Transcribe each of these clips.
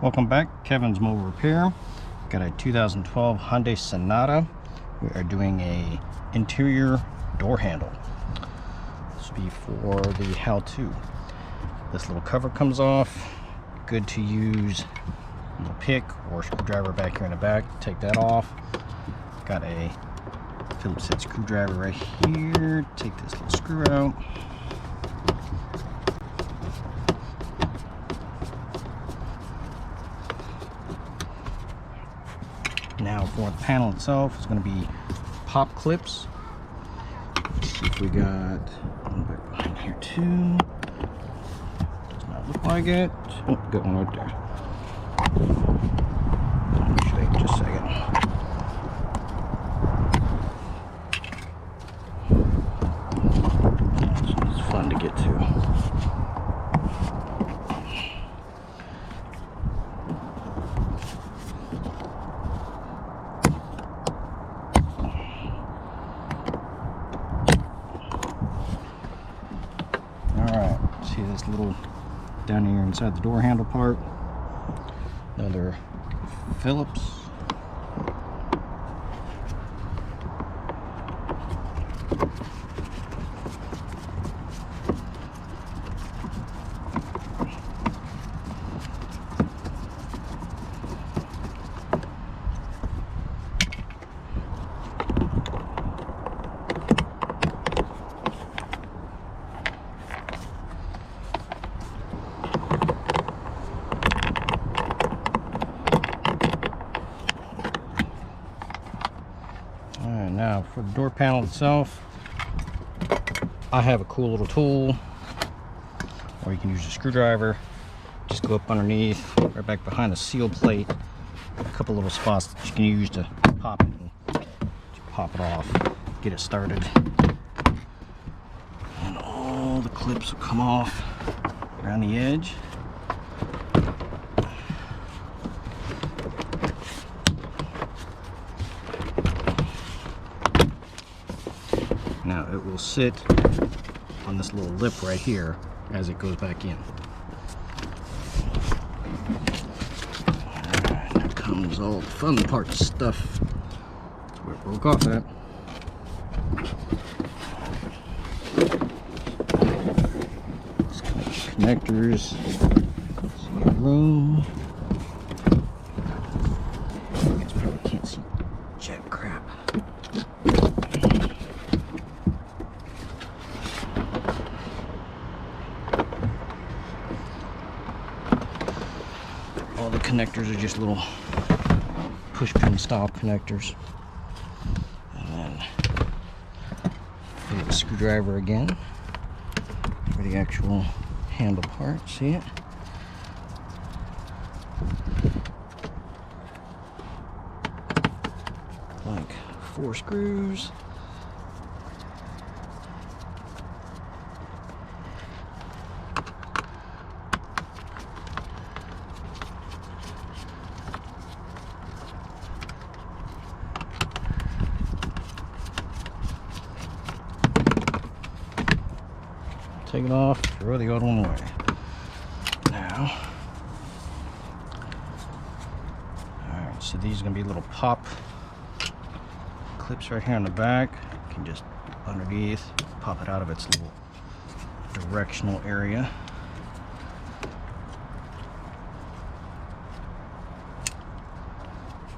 Welcome back, Kevin's Mobile Repair. Got a 2012 Hyundai Sonata. We are doing a interior door handle. This will be for the how-to. This little cover comes off. Good to use a little pick or screwdriver back here in the back. Take that off. Got a Phillips head screwdriver right here. Take this little screw out. Now for the panel itself, it's going to be pop clips. Let's see if we got one back behind here too. Does not look like it. Oh, got one right there. I'll show you just a second. It's fun to get to. Alright, see this little down here inside the door handle part. Another Phillips. Alright, now for the door panel itself, I have a cool little tool, or you can use a screwdriver. Just go up underneath, right back behind the seal plate, a couple little spots that you can use to pop it and pop it off, get it started. And all the clips will come off around the edge. Now it will sit on this little lip right here as it goes back in. Alright, here comes all the fun part stuff. That's where it broke off at. Let's connect the connectors. See your room. You guys probably can't see jack crap. All the connectors are just little push pin style connectors. And then put a screwdriver again for the actual handle part. See it? Like 4 screws. Take it off, throw the other one away. Now, alright, so these are going to be little pop clips right here on the back. You can just underneath pop it out of its little directional area.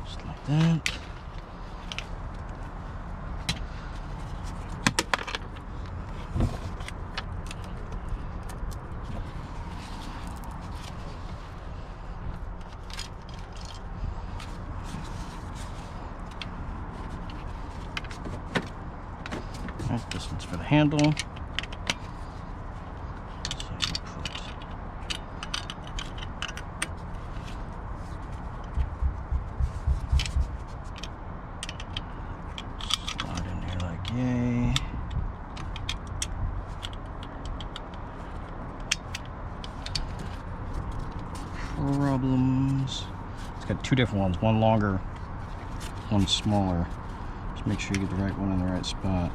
Just like that. This one's for the handle. So you put slide in there like yay. Problems. It's got 2 different ones, one longer, one smaller. Just make sure you get the right one in the right spot.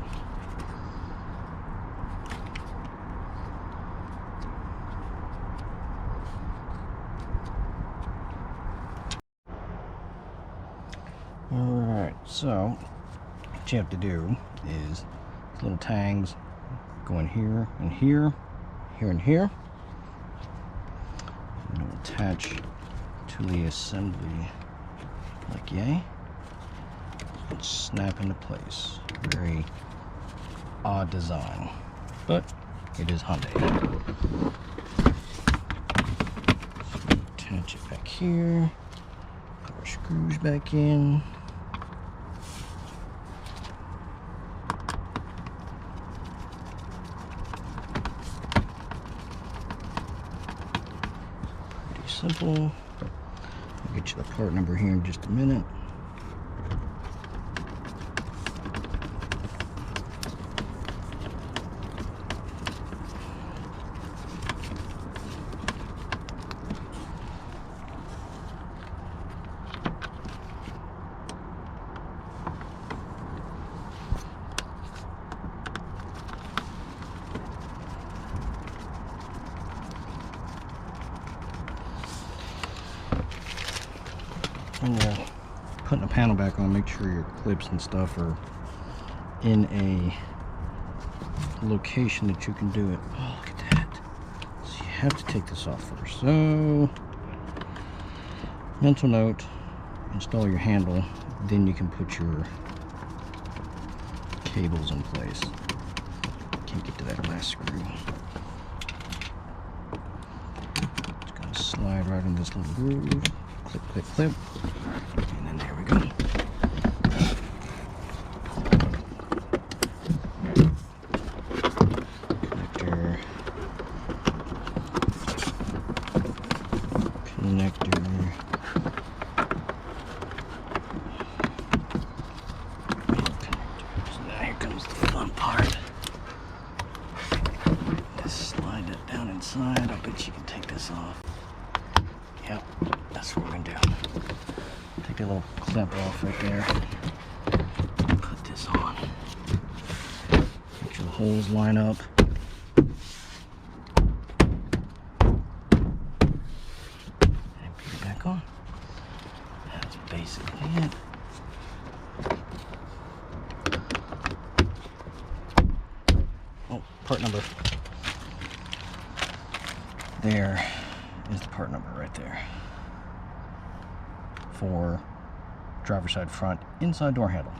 Alright, so what you have to do is these little tangs go in here and here, here and here. And it will attach to the assembly like yay. And snap into place. Very odd design, but it is Hyundai. So attach it back here. Put our screws back in. Pretty simple. I'll get you the part number here in just a minute. When you're putting the panel back on, make sure your clips and stuff are in a location that you can do it. Oh, look at that. So you have to take this off first. So, mental note, install your handle, then you can put your cables in place. Can't get to that last screw. It's going to slide right in this little groove. Clip, clip, clip, and then there we go. Connector, connector, connectors. Now here comes the fun part. Just slide that down inside. I bet you can take this off. Yep. That's what we're gonna do. Take a little clip off right there. Put this on. Make sure the holes line up. And put it back on. That's basically it. Oh, part number. There is the part number right there. For driver's side front inside door handle.